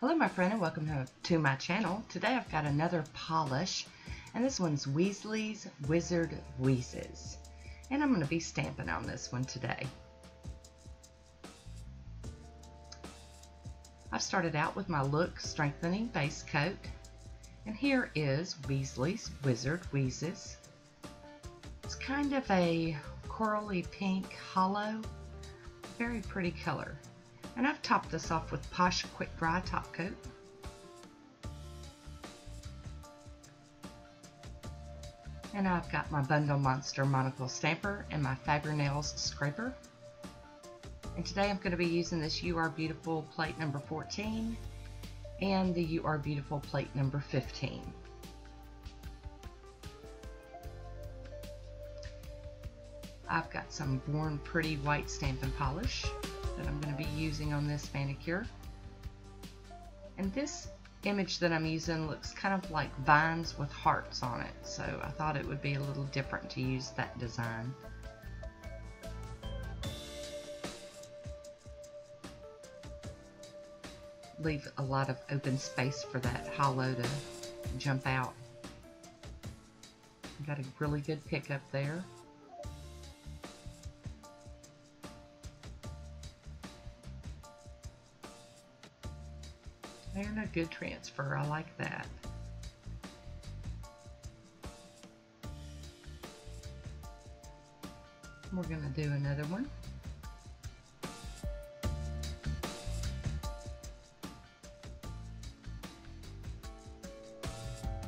Hello my friend and welcome to my channel. Today I've got another polish and this one's Weasley's Wizard Wheezes. And I'm going to be stamping on this one today. I've started out with my Look Strengthening Base Coat. And here is Weasley's Wizard Wheezes. It's kind of a corally pink hollow, very pretty color. And I've topped this off with Posh Quick Dry Top Coat. And I've got my Bundle Monster Monocle Stamper and my Faber-Nails Scraper. And today I'm going to be using this You Are Beautiful plate number 14 and the You Are Beautiful plate number 15. I've got some Born Pretty white stamping polish that I'm going to be using on this manicure. And this image that I'm using looks kind of like vines with hearts on it, so I thought it would be a little different to use that design. Leave a lot of open space for that hollow to jump out. Got a really good pickup there. And a good transfer, I like that. We're going to do another one.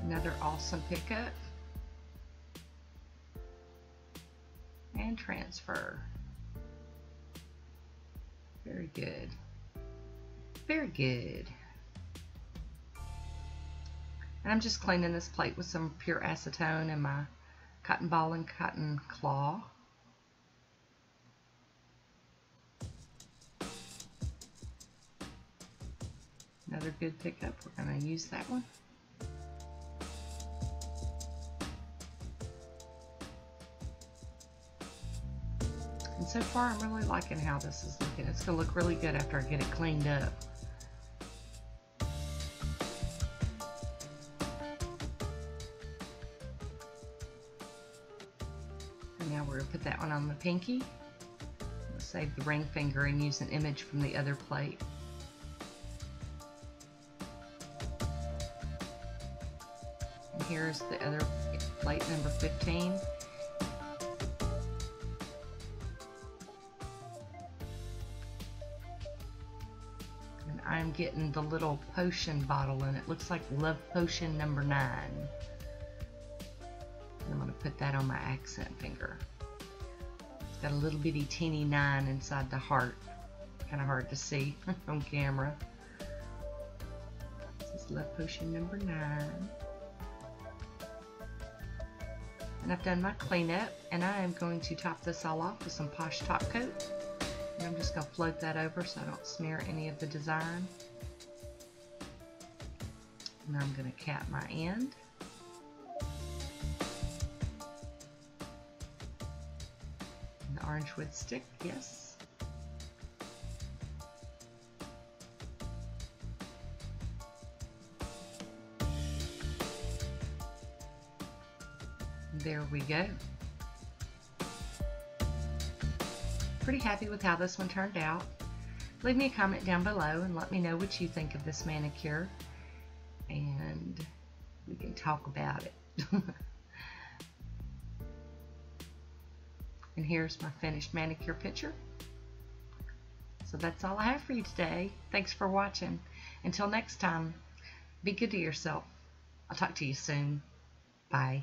Another awesome pickup. And transfer. Very good. Very good. And I'm just cleaning this plate with some pure acetone and my cotton ball and cotton claw. Another good pickup. We're going to use that one. And so far I'm really liking how this is looking. It's going to look really good after I get it cleaned up. Now we're going to put that one on the pinky. We'll save the ring finger and use an image from the other plate. And here's the other plate, number 15. And I'm getting the little potion bottle, and it looks like Love Potion number 9. I'm going to put that on my accent finger. It's got a little bitty teeny 9 inside the heart. Kind of hard to see on camera. This is Love Potion number 9. And I've done my cleanup, and I am going to top this all off with some Posh Top Coat. And I'm just going to float that over so I don't smear any of the design. And I'm going to cap my end. Orange wood stick, yes. There we go. Pretty happy with how this one turned out. Leave me a comment down below and let me know what you think of this manicure, and we can talk about it. And here's my finished manicure picture. So that's all I have for you today. Thanks for watching. Until next time, be good to yourself. I'll talk to you soon. Bye.